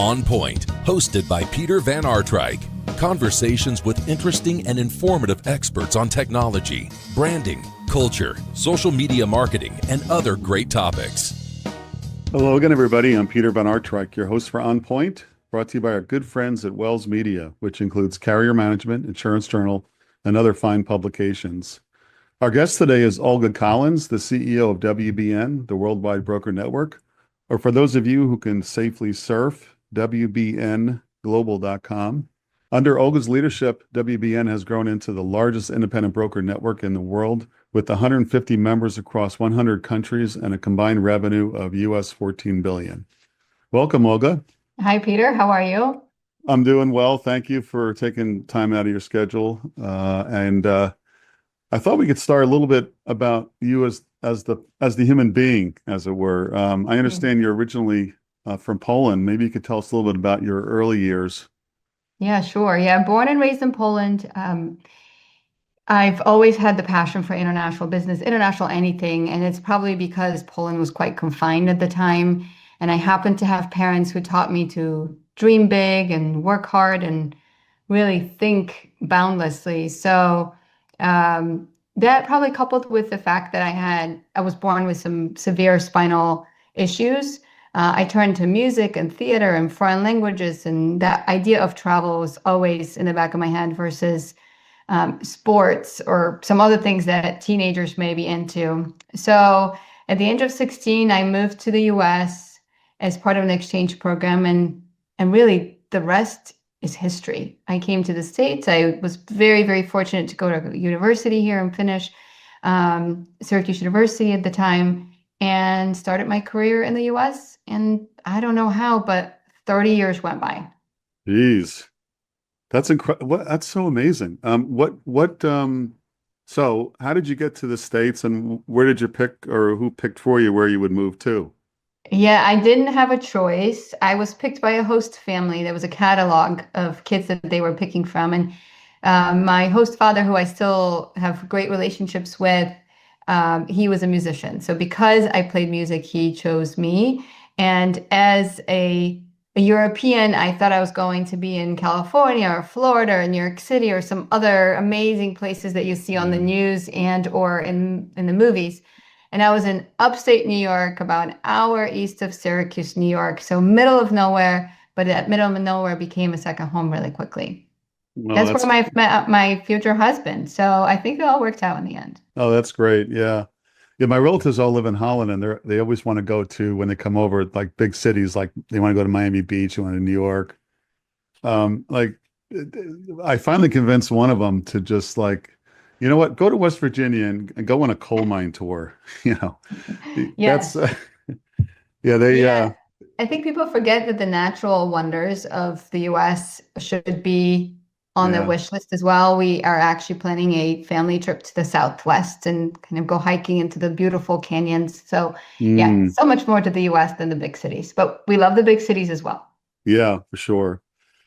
On Point, hosted by Peter Van Aartrijk. Conversations with interesting and informative experts on technology, branding, culture, social media marketing, and other great topics. Hello again, everybody. I'm Peter Van Aartrijk, your host for On Point, brought to you by our good friends at Wells Media, which includes Carrier Management, Insurance Journal, and other fine publications. Our guest today is Olga Collins, the CEO of WBN, the Worldwide Broker Network, or for those of you who can safely surf, WBNglobal.com. Under Olga's leadership, WBN has grown into the largest independent broker network in the world, with 150 members across 100 countries and a combined revenue of US $14 billion. Welcome, Olga. Hi, Peter. How are you? I'm doing well. Thank you for taking time out of your schedule. I thought we could start a little bit about you as the human being, as it were. I understand you're originally from Poland. Maybe you could tell us a little bit about your early years. Yeah, sure. Yeah, born and raised in Poland. I've always had the passion for international business, international anything, and it's probably because Poland was quite confined at the time. And I happened to have parents who taught me to dream big and work hard and really think boundlessly. So that probably coupled with the fact that I was born with some severe spinal issues. I turned to music and theater and foreign languages, and that idea of travel was always in the back of my head versus sports or some other things that teenagers may be into. So at the age of 16, I moved to the US as part of an exchange program, and really the rest is history. I came to the States. I was very, very fortunate to go to university here and finish Syracuse University at the time and started my career in the US. And I don't know how, but 30 years went by. Jeez, that's incredible. That's so amazing. So how did you get to the States, and where did you pick, or who picked for you where you would move to? Yeah, I didn't have a choice. I was picked by a host family. There was a catalog of kids that they were picking from. And my host father, who I still have great relationships with, he was a musician. So because I played music, he chose me. And as a European, I thought I was going to be in California or Florida or New York City or some other amazing places that you see on the news and or in the movies. And I was in upstate New York, about an hour east of Syracuse, New York. So middle of nowhere, but that middle of nowhere became a second home really quickly. Well, that's where I met my future husband. So I think it all worked out in the end. Oh, that's great. Yeah. Yeah, my relatives all live in Holland, and they always want to go to, when they come over, like big cities, like they want to go to Miami Beach, they want to New York. I finally convinced one of them to just you know what, go to West Virginia and go on a coal mine tour. Yes. I think people forget that the natural wonders of the US should be on their wish list as well. We are actually planning a family trip to the Southwest and kind of go hiking into the beautiful canyons. So yeah, so much more to the US than the big cities, but we love the big cities as well. Yeah, for sure.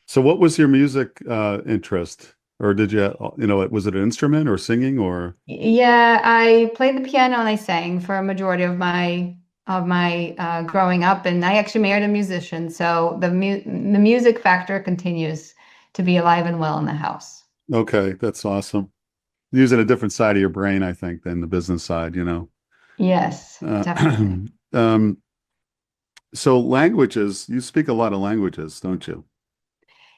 So what was your music interest? Or did you, was it an instrument or singing or? Yeah, I played the piano and I sang for a majority of my growing up, and I actually married a musician. So the music factor continues to be alive and well in the house. Okay, that's awesome. Using a different side of your brain, I think, than the business side, Yes, definitely. So languages, you speak a lot of languages, don't you?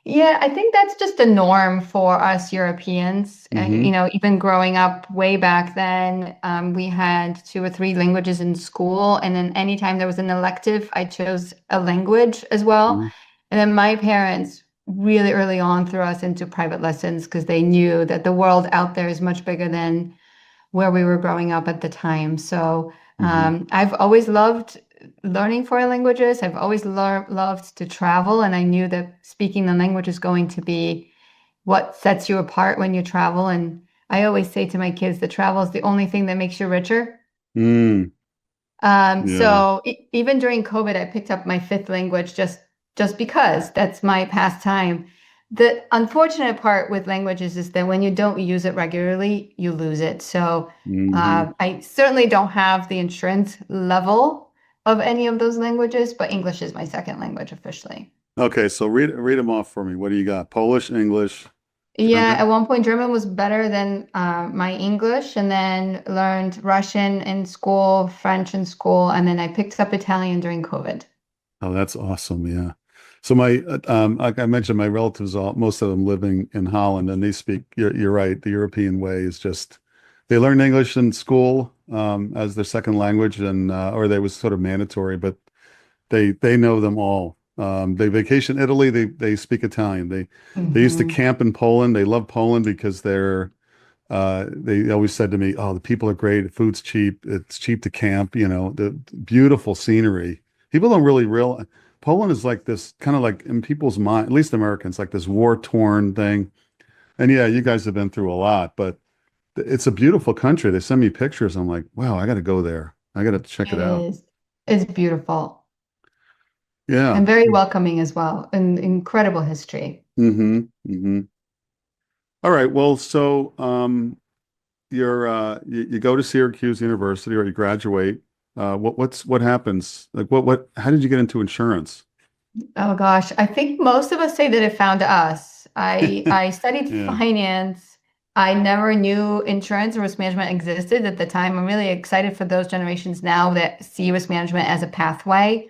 Yeah, I think that's just the norm for us Europeans. Even growing up way back then, we had 2 or 3 languages in school. And then anytime there was an elective, I chose a language as well. And then my parents really early on threw us into private lessons because they knew that the world out there is much bigger than where we were growing up at the time. So I've always loved learning foreign languages. I've always loved to travel, and I knew that speaking the language is going to be what sets you apart when you travel. And I always say to my kids that travel is the only thing that makes you richer. So even during COVID, I picked up my 5th language just because that's my pastime. The unfortunate part with languages is that when you don't use it regularly, you lose it. So I certainly don't have the insurance level of any of those languages, but English is my second language officially. Okay, so read them off for me. What do you got? Polish, English, Yeah, German? at one point German was better than my English, and then learned Russian in school, French in school, and then I picked up Italian during COVID. Oh, that's awesome. Yeah. So my like I mentioned, my relatives all most of them living in Holland, and they speak. You're right. The European way is just they learn English in school as their second language, and or they was sort of mandatory, but they know them all. They vacation Italy. They speak Italian. They used to Hmm. camp in Poland. They love Poland because they always said to me, "Oh, the people are great. The food's cheap. It's cheap to camp. You know, the beautiful scenery." People don't really realize Poland is like this kind of like in people's mind, at least Americans, like this war-torn thing. And yeah, you guys have been through a lot, but it's a beautiful country. They send me pictures. I'm like, wow, I got to go there. I got to check it It out. is. It's beautiful Yeah. and very welcoming as well, and incredible history. Mm-hmm. Mm-hmm. All right. Well, so you go to Syracuse University or you graduate. What happens? Like how did you get into insurance? Oh gosh, I think most of us say that it found us. I studied Yeah. finance. I never knew insurance and risk management existed at the time. I'm really excited for those generations now that see risk management as a pathway,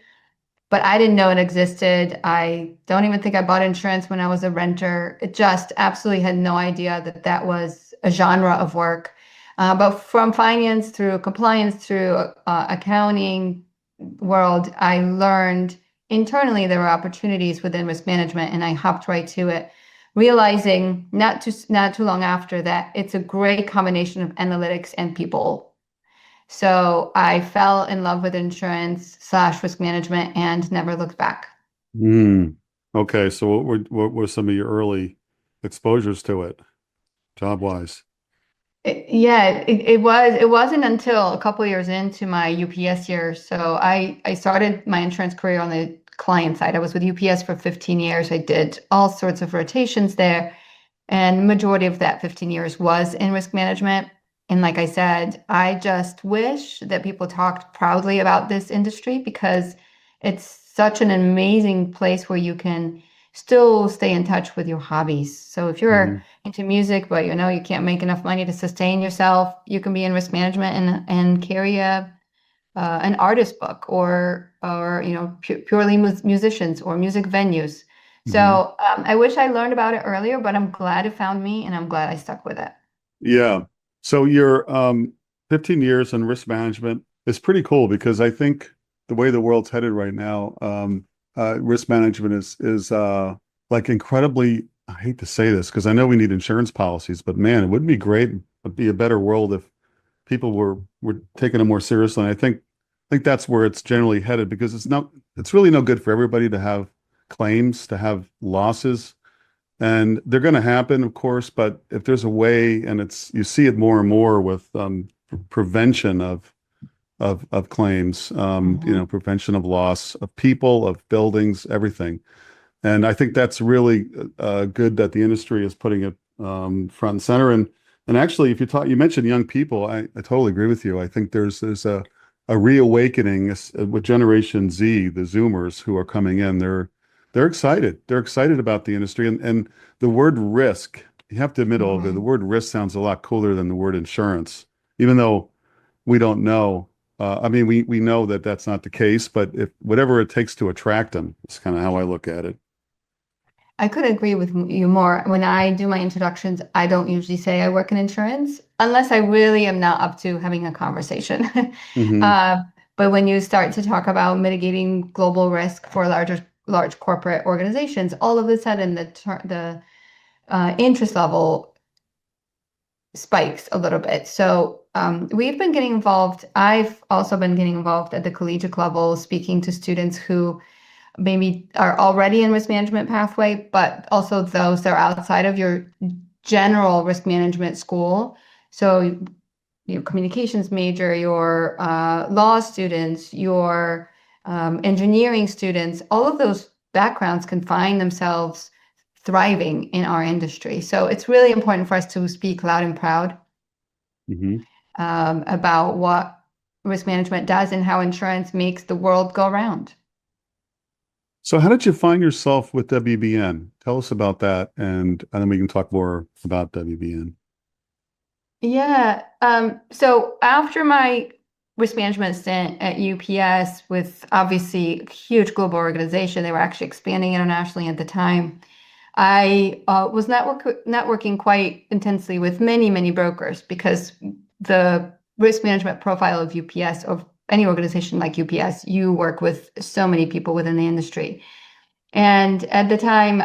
but I didn't know it existed. I don't even think I bought insurance when I was a renter. It just absolutely had no idea that that was a genre of work. But from finance through compliance through accounting world, I learned internally there were opportunities within risk management, and I hopped right to it, realizing not too long after that it's a great combination of analytics and people. So I fell in love with insurance slash risk management and never looked back. Hmm. Okay. So what were some of your early exposures to it, job wise? It wasn't until a couple of years into my UPS years. So I started my insurance career on the client side. I was with UPS for 15 years. I did all sorts of rotations there. And the majority of that 15 years was in risk management. And like I said, I just wish that people talked proudly about this industry because it's such an amazing place where you can still stay in touch with your hobbies. So if you're Hmm. into music, but you know you can't make enough money to sustain yourself, you can be in risk management and carry a an artist book or you know purely musicians or music venues. Hmm. So I wish I learned about it earlier, but I'm glad it found me and I'm glad I stuck with it. Yeah. So your 15 years in risk management is pretty cool because I think the way the world's headed right now, risk management is like incredibly, I hate to say this because I know we need insurance policies, but man, it wouldn't be great. It'd be a better world if people were taking it more seriously. And I think that's where it's generally headed because it's really no good for everybody to have claims, to have losses. And they're going to happen, of course, but if there's a way, and you see it more and more with prevention of claims, Mhm. prevention of loss of people, of buildings, everything. And I think that's really good that the industry is putting it front and center. And actually, if you mentioned young people, I totally agree with you. I think there's a reawakening with Generation Z, the Zoomers who are coming in. They're excited. They're excited about the industry. And the word risk, you have to admit, Olga, the Mhm. word risk sounds a lot cooler than the word insurance, even though we don't know. I mean, we know that that's not the case, but if whatever it takes to attract them, is kind of how I look at it. I could agree with you more. When I do my introductions, I don't usually say I work in insurance unless I really am not up to having a conversation. Hmm. Uh, but when you start to talk about mitigating global risk for large corporate organizations, all of a sudden the interest level spikes a little bit. So we've been getting involved. I've also been getting involved at the collegiate level, speaking to students who maybe are already in risk management pathway, but also those that are outside of your general risk management school. So your communications major, your law students, your engineering students, all of those backgrounds can find themselves thriving in our industry. So it's really important for us to speak loud and proud Hmm. about what risk management does and how insurance makes the world go round. So how did you find yourself with WBN? Tell us about that, and then we can talk more about WBN. Yeah. So after my risk management stint at UPS, with obviously a huge global organization, they were actually expanding internationally at the time. I was networking quite intensely with many, many brokers because the risk management profile of UPS, of any organization like UPS, you work with so many people within the industry. And at the time,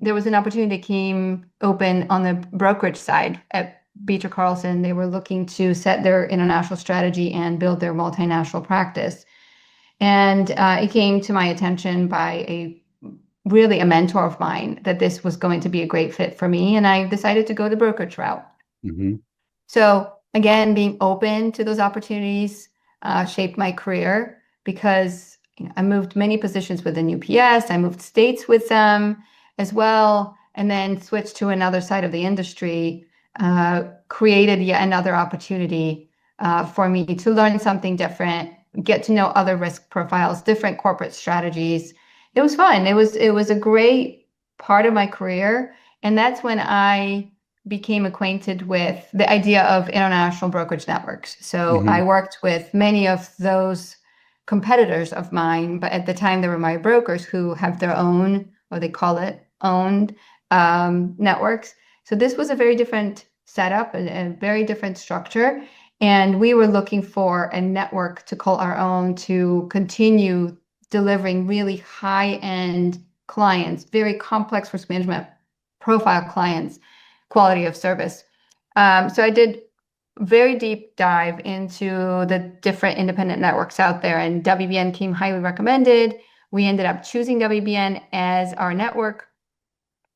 there was an opportunity that came open on the brokerage side at Beecher Carlson. They were looking to set their international strategy and build their multinational practice. And it came to my attention by a mentor of mine that this was going to be a great fit for me. And I decided to go the brokerage route. Hmm. So again, being open to those opportunities shaped my career because I moved many positions within UPS. I moved states with them as well, and then switched to another side of the industry, created yet another opportunity for me to learn something different, get to know other risk profiles, different corporate strategies. It was fun. It was a great part of my career, and that's when I became acquainted with the idea of international brokerage networks. So I Hmm. worked with many of those competitors of mine, but at the time they were my brokers who have their own, or they call it owned, networks. So this was a very different setup and a very different structure. And we were looking for a network to call our own to continue delivering really high-end clients, very complex risk management profile clients, quality of service. So I did very deep dive into the different independent networks out there, and WBN came highly recommended. We ended up choosing WBN as our network.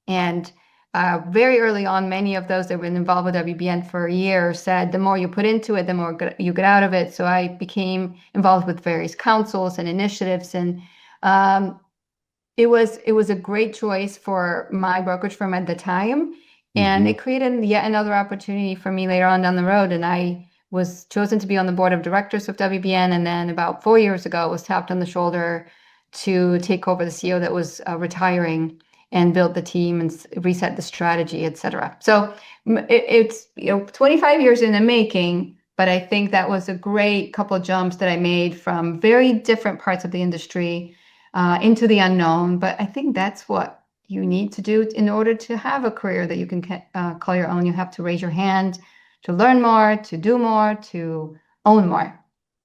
And very early on, many of those that were involved with WBN for a year said the more you put into it, the more you get out of it. So I became involved with various councils and initiatives, and um, it was a great choice for my brokerage firm at the time, and Hmm. it created yet another opportunity for me later on down the road. And I was chosen to be on the board of directors of WBN, and then about 4 years ago, was tapped on the shoulder to take over the CEO that was retiring and build the team and reset the strategy, et cetera. So it's 25 years in the making. But I think that was a great couple of jumps that I made from very different parts of the industry into the unknown. But I think that's what you need to do in order to have a career that you can call your own. You have to raise your hand to learn more, to do more, to own more.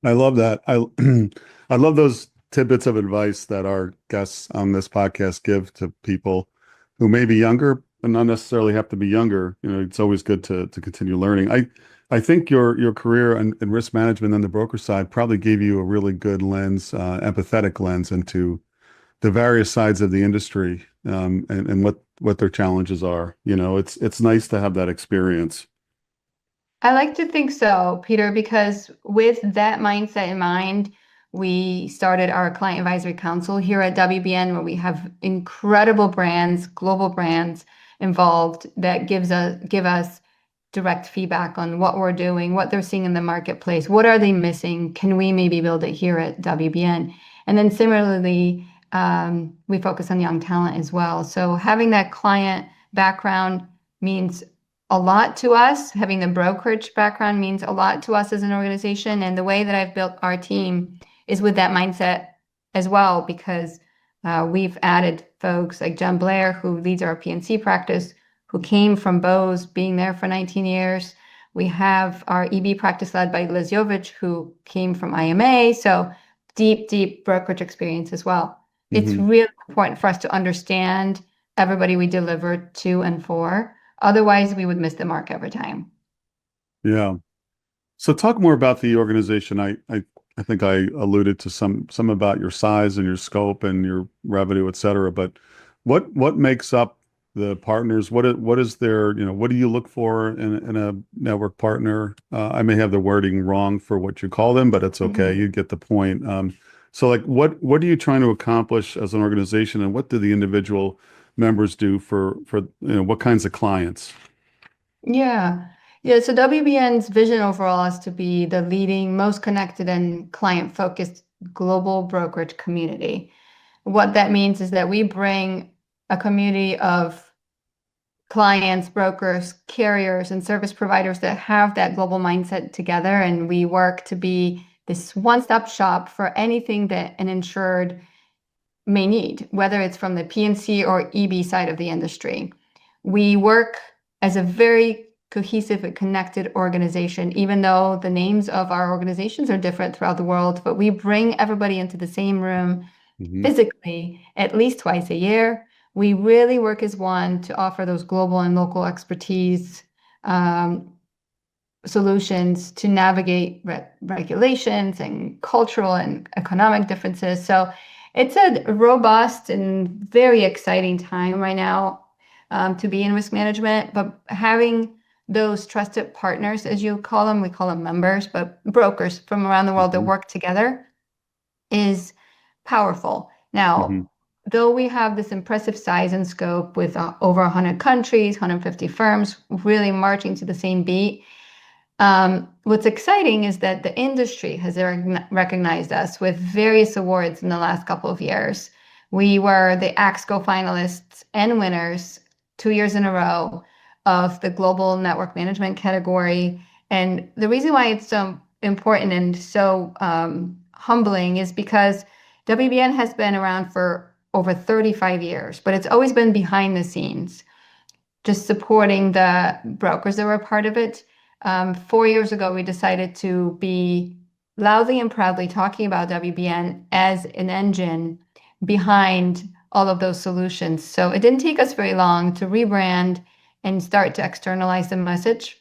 I love that. I love those tidbits of advice that our guests on this podcast give to people who may be younger, but not necessarily have to be younger. It's always good to continue learning. I think your career in risk management on the broker side probably gave you a really good lens, empathetic lens into the various sides of the industry, and what their challenges are. It's nice to have that experience. I like to think so, Peter, because with that mindset in mind, we started our Client Advisory Council here at WBN, where we have incredible brands, global brands involved that give us direct feedback on what we're doing, what they're seeing in the marketplace, what are they missing, can we maybe build it here at WBN? And then similarly, we focus on young talent as well. So having that client background means a lot to us. Having the brokerage background means a lot to us as an organization. And the way that I've built our team is with that mindset as well, because we've added folks like John Blair, who leads our PNC practice, who came from Bose, being there for 19 years. We have our EB practice led by Liz Jovich, who came from IMA. So deep, deep brokerage experience as well. It's Hmm. really important for us to understand everybody we deliver to and for. Otherwise, we would miss the mark every time. Yeah. So talk more about the organization. I think I alluded to some about your size and your scope and your revenue, et cetera. But what makes up the partners? What is their, what do you look for in a network partner? I may have the wording wrong for what you call them, but it's okay. Mhm. You get the point. So like what are you trying to accomplish as an organization, and what do the individual members do for what kinds of clients? Yeah. Yeah. So WBN's vision overall is to be the leading, most connected and client-focused global brokerage community. What that means is that we bring a community of clients, brokers, carriers, and service providers that have that global mindset together, and we work to be this one-stop shop for anything that an insured may need, whether it's from the P&C or EB side of the industry. We work as a very cohesive and connected organization, even though the names of our organizations are different throughout the world, but we bring everybody into the same room physically at least twice a year. We really work as one to offer those global and local expertise solutions to navigate regulations and cultural and economic differences. So it's a robust and very exciting time right now to be in risk management, but having those trusted partners, as you call them, we call them members, but brokers from around the world that work together is powerful. Now, though we have this impressive size and scope with over 100 countries, 150 firms really marching to the same beat, what's exciting is that the industry has recognized us with various awards in the last couple of years. We were the AXCO finalists and winners 2 years in a row of the Global Network Management category. And the reason why it's so important and so humbling is because WBN has been around for over 35 years, but it's always been behind the scenes, just supporting the brokers that were a part of it. 4 years ago, we decided to be loudly and proudly talking about WBN as an engine behind all of those solutions. So it didn't take us very long to rebrand and start to externalize the message.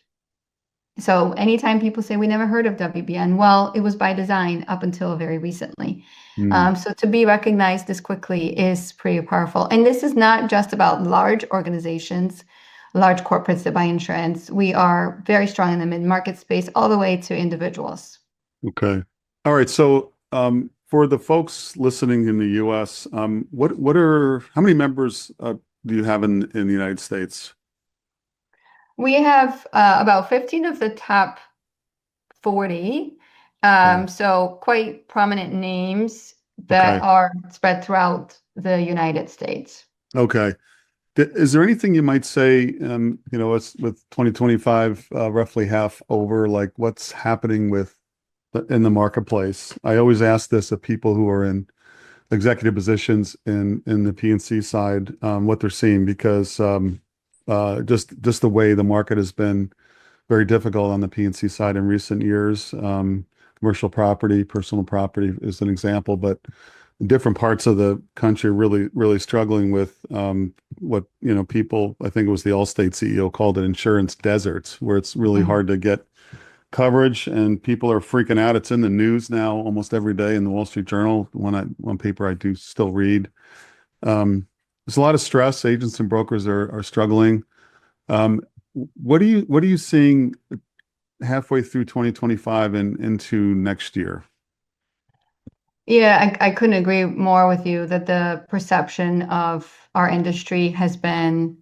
So anytime people say we never heard of WBN, well, it was by design up until very recently. So to be recognized this quickly is pretty powerful. And this is not just about large organizations, large corporates that buy insurance. We are very strong in the mid-market space all the way to individuals. Okay. All right. So for the folks listening in the US, how many members do you have in the United States? We have about 15 of the top 40. So quite prominent names that are spread throughout the United States. Okay. Is there anything you might say, it's with 2025 roughly half over, like what's happening in the marketplace? I always ask this of people who are in executive positions in the P&C side, what they're seeing, because just the way the market has been very difficult on the P&C side in recent years. Commercial property, personal property is an example, but different parts of the country really, really struggling with what people, I think it was the Allstate CEO called it insurance deserts, where it's really hard to get coverage and people are freaking out. It's in the news now almost every day in the Wall Street Journal, one paper I do still read. There's a lot of stress. Agents and brokers are struggling. What are you seeing halfway through 2025 and into next year? Yeah, I couldn't agree more with you that the perception of our industry has been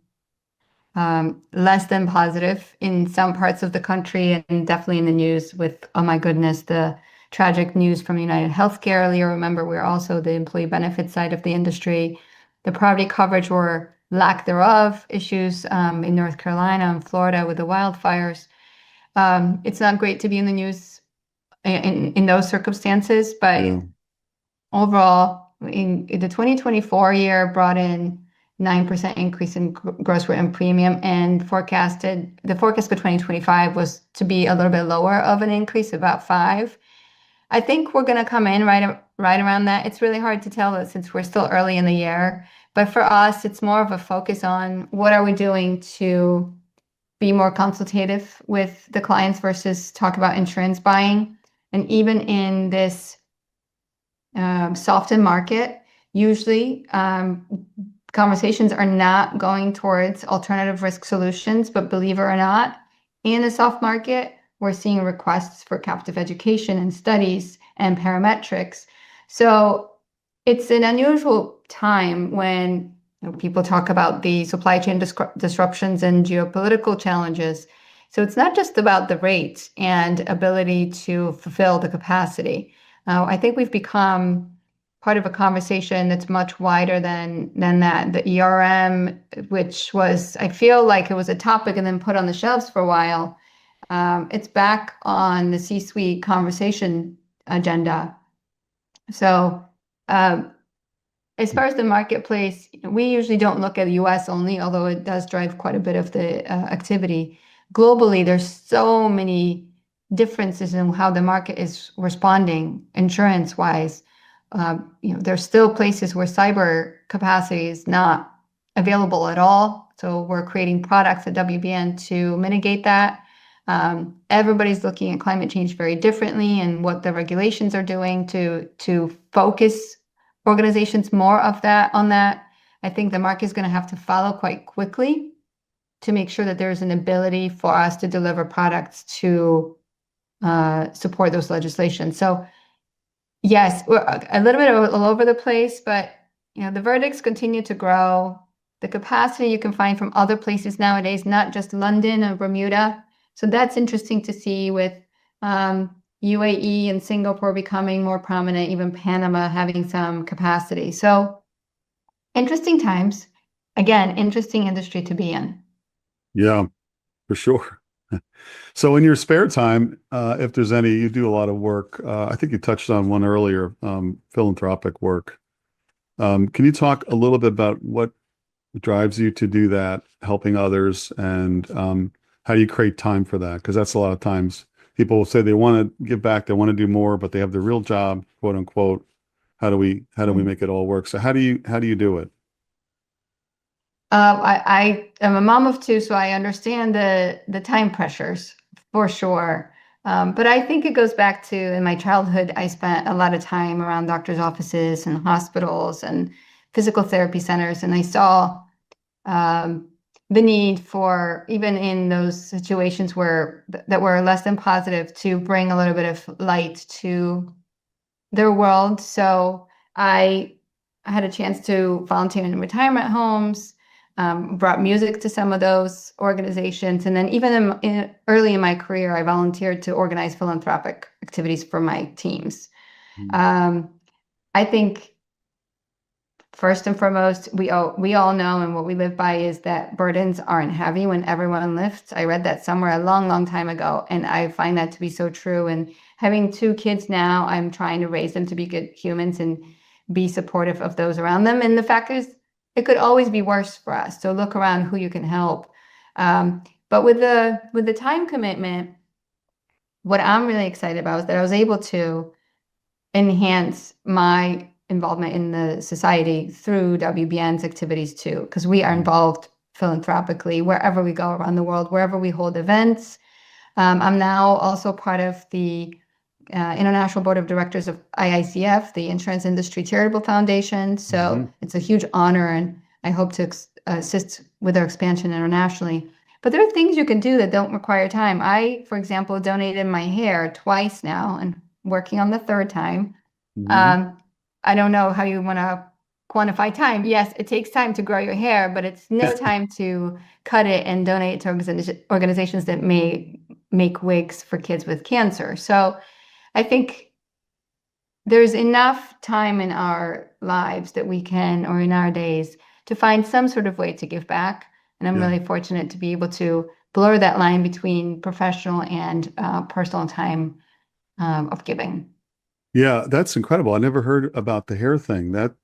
less than positive in some parts of the country, and definitely in the news with, oh my goodness, the tragic news from United Healthcare earlier. Remember, we're also the employee benefit side of the industry. The property coverage or lack thereof issues in North Carolina and Florida with the wildfires. It's not great to be in the news in those circumstances, but overall, in the 2024 year brought in 9% increase in gross written premium, and the forecast for 2025 was to be a little bit lower of an increase, about 5%. I think we're going to come in right around that. It's really hard to tell since we're still early in the year, but for us, it's more of a focus on what are we doing to be more consultative with the clients versus talk about insurance buying. And even in this softened market, usually conversations are not going towards alternative risk solutions, but believe it or not, in a soft market, we're seeing requests for captive education and studies and parametrics. So it's an unusual time when people talk about the supply chain disruptions and geopolitical challenges. So it's not just about the rate and ability to fulfill the capacity. I think we've become part of a conversation that's much wider than that. The ERM, which was, I feel like it was a topic and then put on the shelves for a while. It's back on the C-suite conversation agenda. So as far as the marketplace, we usually don't look at the US only, although it does drive quite a bit of the activity. Globally, there's so many differences in how the market is responding insurance-wise. There's still places where cyber capacity is not available at all. So we're creating products at WBN to mitigate that. Everybody's looking at climate change very differently and what the regulations are doing to focus organizations more on that. I think the market is going to have to follow quite quickly to make sure that there's an ability for us to deliver products to support those legislations. So yes, we're a little bit all over the place, but the verdicts continue to grow. The capacity you can find from other places nowadays, not just London or Bermuda. So that's interesting to see with UAE and Singapore becoming more prominent, even Panama having some capacity. So interesting times. Again, interesting industry to be in. Yeah, for sure. So in your spare time, if there's any, you do a lot of work. I think you touched on one earlier, philanthropic work. Can you talk a little bit about what drives you to do that, helping others, and how do you create time for that? Because that's a lot of times people will say they want to give back, they want to do more, but they have their real job, quote unquote. How do we make it all work? So how do you do it? I am a mom of two, so I understand the time pressures for sure. But I think it goes back to in my childhood, I spent a lot of time around doctors' offices and hospitals and physical therapy centers, and I saw the need for, even in those situations that were less than positive, to bring a little bit of light to their world. So I had a chance to volunteer in retirement homes, brought music to some of those organizations. And then even early in my career, I volunteered to organize philanthropic activities for my teams. I think first and foremost, we all know, and what we live by is that burdens aren't heavy when everyone lifts. I read that somewhere a long, long time ago, and I find that to be so true. And having two kids now, I'm trying to raise them to be good humans and be supportive of those around them. And the fact is, it could always be worse for us. So look around who you can help. But with the time commitment, what I'm really excited about is that I was able to enhance my involvement in the society through WBN's activities too, because we are involved philanthropically wherever we go around the world, wherever we hold events. I'm now also part of the International Board of Directors of IICF, the Insurance Industry Charitable Foundation. So it's a huge honor, and I hope to assist with their expansion internationally. But there are things you can do that don't require time. I, for example, donated my hair twice now and working on the third time. I don't know how you want to quantify time. Yes, it takes time to grow your hair, but it's no time to cut it and donate to organizations that may make wigs for kids with cancer. So I think there's enough time in our lives that we can, or in our days, to find some sort of way to give back. And I'm really fortunate to be able to blur that line between professional and personal time of giving. Yeah, that's incredible. I never heard about the hair thing. That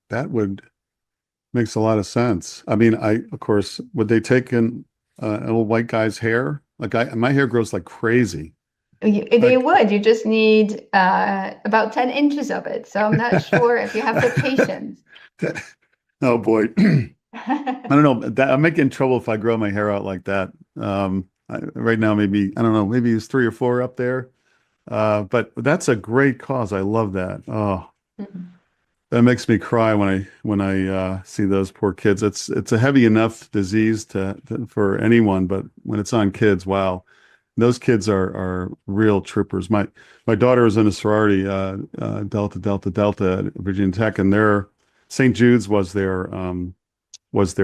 makes a lot of sense. I mean, of course, would they take an old white guy's hair? My hair grows like crazy. They would. You just need about 10 inches of it. So I'm not sure if you have the patience. Oh boy. I don't know. I might get in trouble if I grow my hair out like that. Right now, maybe, I don't know, maybe it's 3 or 4 up there. But that's a great cause. I love that. Oh, that makes me cry when I see those poor kids. It's a heavy enough disease for anyone, but when it's on kids, wow, those kids are real troopers. My daughter was in a sorority, Delta at Virginia Tech, and their St. Jude's was their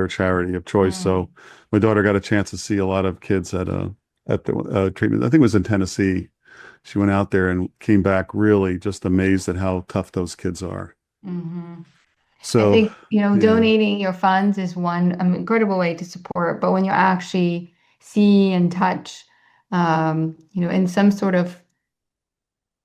charity of choice. So my daughter got a chance to see a lot of kids at the treatment. I think it was in Tennessee. She went out there and came back really just amazed at how tough those kids are. Hmm. I So, think, yeah. donating your funds is one incredible way to support, but when you actually see and touch, in some sort of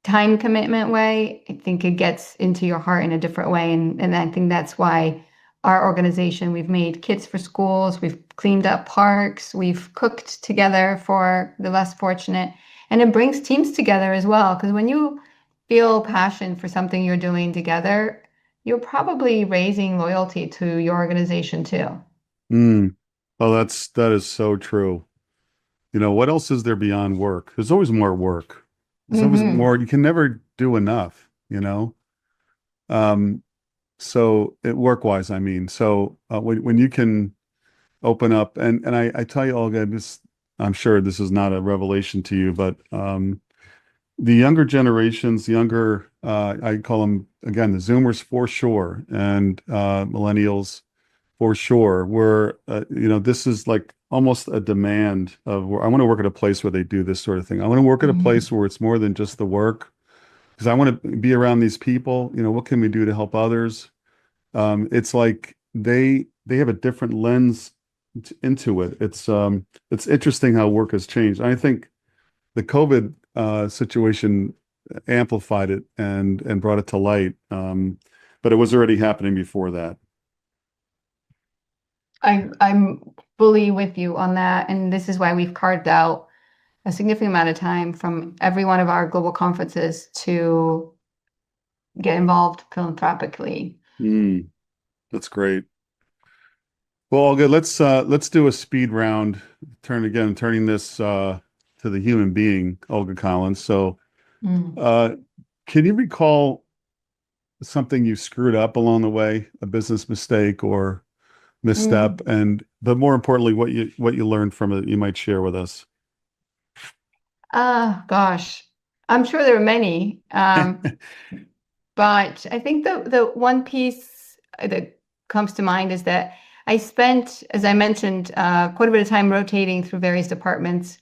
time commitment way, I think it gets into your heart in a different way. And I think that's why our organization, we've made kits for schools, we've cleaned up parks, we've cooked together for the less fortunate. And it brings teams together as well. Because when you feel passion for something you're doing together, you're probably raising loyalty to your organization too. Mm. Oh, that is so true. What else is there beyond work? There's always more work. There's always Hmm. more. You can never do enough. Um, so work-wise, I mean, so when you can open up and I tell you, Olga, I'm sure this is not a revelation to you, but the younger generations, I call them again the Zoomers for sure, and millennials for sure, where this is like almost a demand of where I want to work at a place where they do this sort of thing. I want to work at a place Hmm. where it's more than just the work, because I want to be around these people. What can we do to help others? It's like they have a different lens into it. It's interesting how work has changed. I think the COVID situation amplified it and brought it to light. But it was already happening before that. I'm fully with you on that. And this is why we've carved out a significant amount of time from every one of our global conferences to get involved philanthropically. Mm, that's great. Well, all good. Let's do a speed round. Turning this to the human being, Olga Collins. So, Mm. uh, can you recall something you screwed up along the way, a business mistake or misstep, Mm. but more importantly, what you learned from it, you might share with us. Gosh, I'm sure there are many. But I think the one piece that comes to mind is that I spent, as I mentioned, quite a bit of time rotating through various departments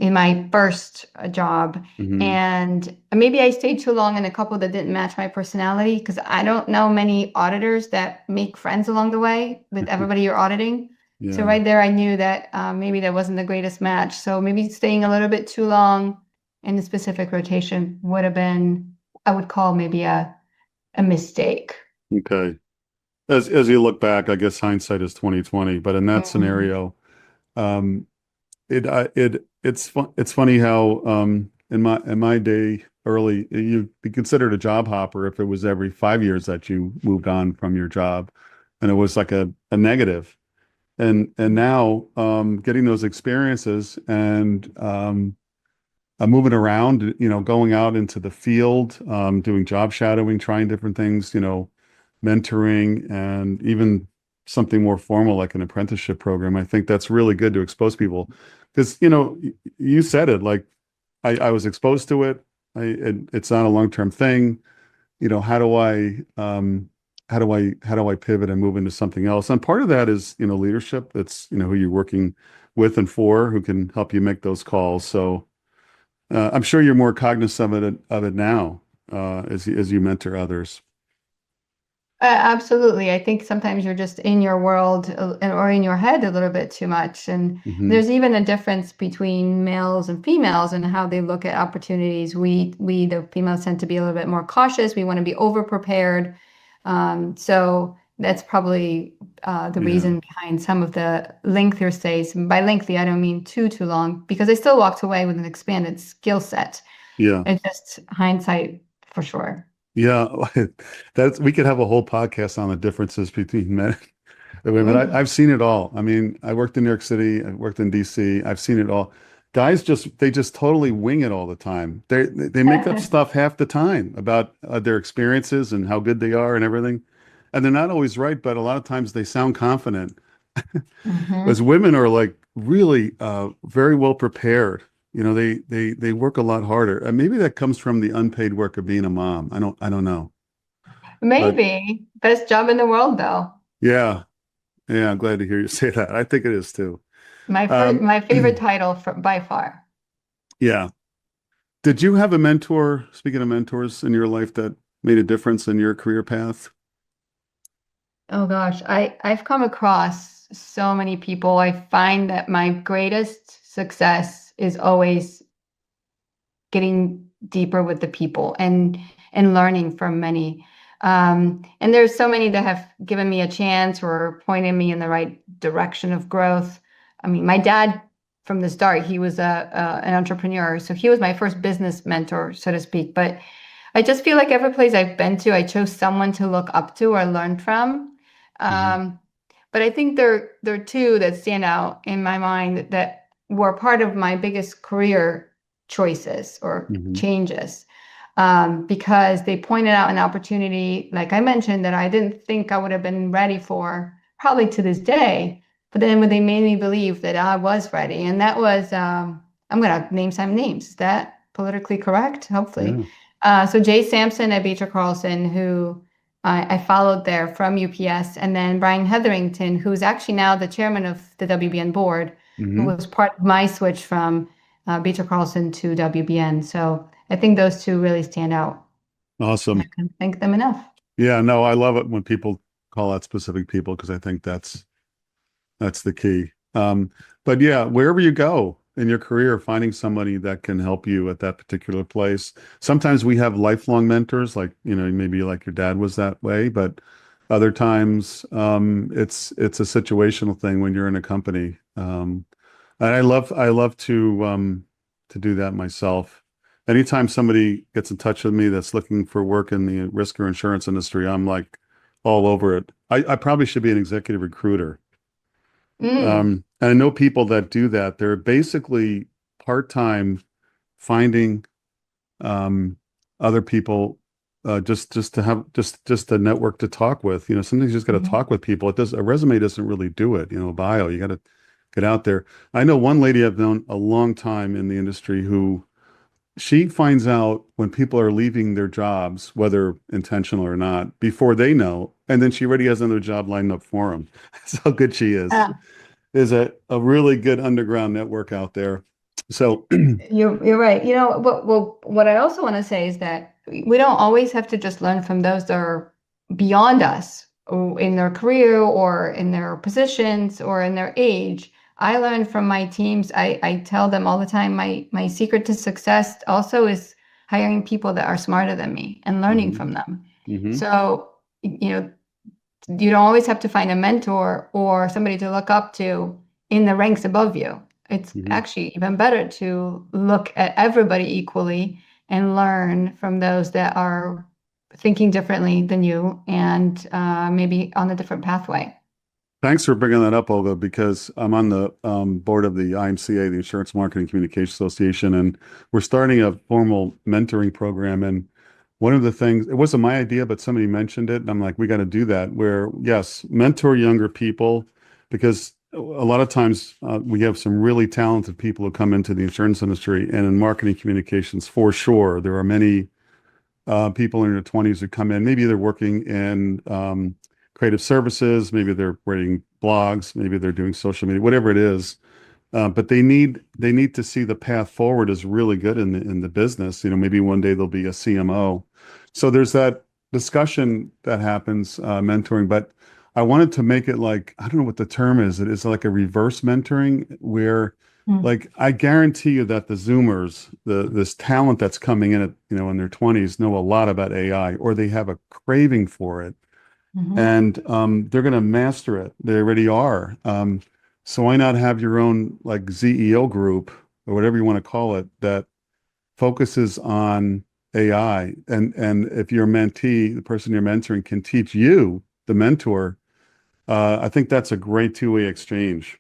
in my first job. Hmm. And maybe I stayed too long in a couple that didn't match my personality because I don't know many auditors that make friends along the way with everybody you're auditing. So Yeah. right there, I knew that maybe that wasn't the greatest match. So maybe staying a little bit too long in a specific rotation would have been, I would call maybe a mistake. Okay. As you look back, I guess hindsight is 2020, but in that Mhm. scenario, um, it's funny how in my day early you'd be considered a job hopper if it was every 5 years that you moved on from your job, and it was like a negative. And now getting those experiences and moving around, going out into the field, doing job shadowing, trying different things, mentoring, and even something more formal like an apprenticeship program. I think that's really good to expose people because, you said it, like I was exposed to it. It's not a long-term thing. How do I pivot and move into something else? And part of that is, leadership. That's, who you're working with and for, who can help you make those calls. So I'm sure you're more cognizant of it now as you mentor others. Absolutely. I think sometimes you're just in your world or in your head a little bit too much. And Hmm. there's even a difference between males and females and how they look at opportunities. The females tend to be a little bit more cautious. We want to be over prepared. So that's probably the Yeah. reason behind some of the lengthier stays. By lengthy, I don't mean too long because I still walked away with an expanded skill set. Yeah. It's just hindsight for sure. Yeah. We could have a whole podcast on the differences between men and women. Mhm. I've seen it all. I mean, I worked in New York City, I worked in DC. I've seen it all. Guys they just totally wing it all the time. They make up stuff half the time about their experiences and how good they are and everything. And they're not always right, but a lot of times they sound confident. As Mhm. women are like really very well prepared. They work a lot harder. And maybe that comes from the unpaid work of being a mom. I don't know. But Maybe. Best job in the world, though. yeah, yeah, I'm glad to hear you say that. I think it is too. Um, My favorite title by far. yeah. Did you have a mentor, speaking of mentors in your life, that made a difference in your career path? Oh gosh, I've come across so many people. I find that my greatest success is always getting deeper with the people and learning from many. And there's so many that have given me a chance or pointed me in the right direction of growth. I mean, my dad from the start, he was an entrepreneur, so he was my first business mentor, so to speak. But I just feel like every place I've been to, I chose someone to look up to or learn from. Hmm. Um, but I think there are two that stand out in my mind that were part of my biggest career choices or Hmm. changes, because they pointed out an opportunity, like I mentioned, that I didn't think I would have been ready for, probably to this day. But then when they made me believe that I was ready, and that was, I'm going to name some names. Is that politically correct? Hopefully. Yeah. So Jay Sampson at Beecher Carlson, who I followed there from UPS, and then Brian Hetherington, who's actually now the chairman of the WBN board, who Hmm. was part of my switch from Beecher Carlson to WBN. So I think those two really stand out. I Awesome. couldn't thank them enough. Yeah, no, I love it when people call out specific people because I think that's the key. But yeah, wherever you go in your career, finding somebody that can help you at that particular place. Sometimes we have lifelong mentors, like, maybe like your dad was that way, but other times, it's a situational thing when you're in a company. And I love to do that myself. Anytime somebody gets in touch with me that's looking for work in the risk or insurance industry, I'm like all over it. I probably should be an executive recruiter. Mm, And I know people that do that. They're basically part-time finding other people, just to have just a network to talk with. Sometimes you just got to mhm. talk with people. A resume doesn't really do it. A bio. You got to get out there. I know one lady I've known a long time in the industry who she finds out when people are leaving their jobs, whether intentional or not, before they know, and then she already has another job lined up for them. That's how good she is. Ah, There's a really good underground network out there. So, you're right. What I also want to say is that we don't always have to just learn from those that are beyond us in their career or in their positions or in their age. I learn from my teams. I tell them all the time, my secret to success also is hiring people that are smarter than me and learning mhm, from them. mhm, So, you don't always have to find a mentor or somebody to look up to in the ranks above you. It's mhm. actually even better to look at everybody equally and learn from those that are thinking differently than you and maybe on a different pathway. Thanks for bringing that up, Olga, because I'm on the board of the IMCA, the Insurance Marketing Communication Association, and we're starting a formal mentoring program. And one of the things, it wasn't my idea, but somebody mentioned it, and I'm like, we got to do that. Where, yes, mentor younger people, because a lot of times we have some really talented people who come into the insurance industry and in marketing communications for sure. There are many people in their 20s who come in. Maybe they're working in creative services, maybe they're writing blogs, maybe they're doing social media, whatever it is. But they need to see the path forward is really good in the business. Maybe one day they'll be a CMO. So there's that discussion that happens, mentoring. But I wanted to make it like, I don't know what the term is. It is like a reverse mentoring where, Mm. like, I guarantee you that the Zoomers, this talent that's coming in at, in their 20s know a lot about AI, or they have a craving for it, Mhm. and they're going to master it. They already are. So why not have your own like ZEO group or whatever you want to call it that focuses on AI, and if your mentee, the person you're mentoring, can teach you, the mentor, I think that's a great two-way exchange.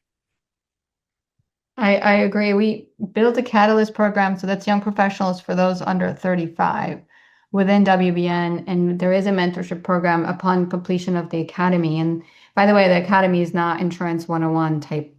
I agree. We built a Catalyst program, so that's young professionals for those under 35 within WBN. And there is a mentorship program upon completion of the academy. And by the way, the academy is not insurance 101 type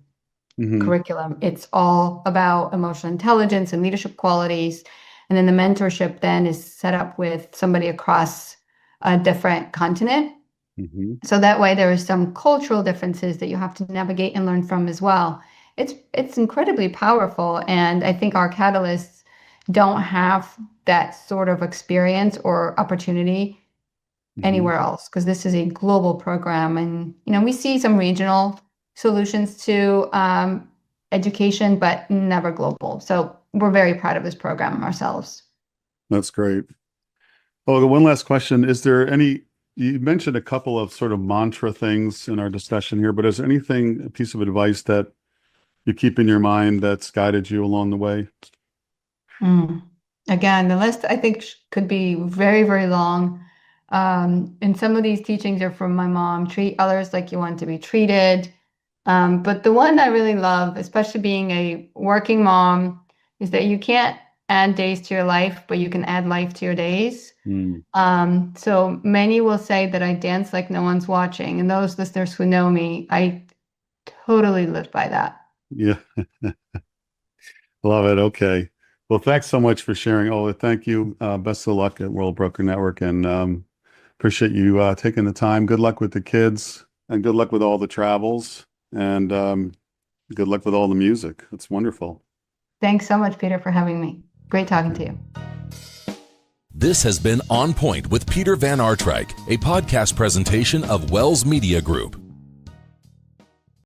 Hmm. curriculum. It's all about emotional intelligence and leadership qualities. And then the mentorship then is set up with somebody across a different continent. Hmm. So that way there are some cultural differences that you have to navigate and learn from as well. It's incredibly powerful, and I think our catalysts don't have that sort of experience or opportunity anywhere else, because this is a global program. And, we see some regional solutions to education, but never global. So we're very proud of this program ourselves. That's great. Olga, one last question. Is there you mentioned a couple of sort of mantra things in our discussion here, but is there a piece of advice that you keep in your mind that's guided you along the way? Again, the list I think could be very, very long. And some of these teachings are from my mom: treat others like you want to be treated. But the one I really love, especially being a working mom, is that you can't add days to your life, but you can add life to your days. So many will say that I dance like no one's watching. And those listeners who know me, I totally live by that. Yeah. Love it. Okay. Well, thanks so much for sharing, Olga. Thank you. Best of luck at World Broker Network, and appreciate you taking the time. Good luck with the kids, and good luck with all the travels, and good luck with all the music. It's wonderful. Thanks so much, Peter, for having me. Great talking to you. This has been On Point with Peter Van Aartrijk, a podcast presentation of Wells Media Group.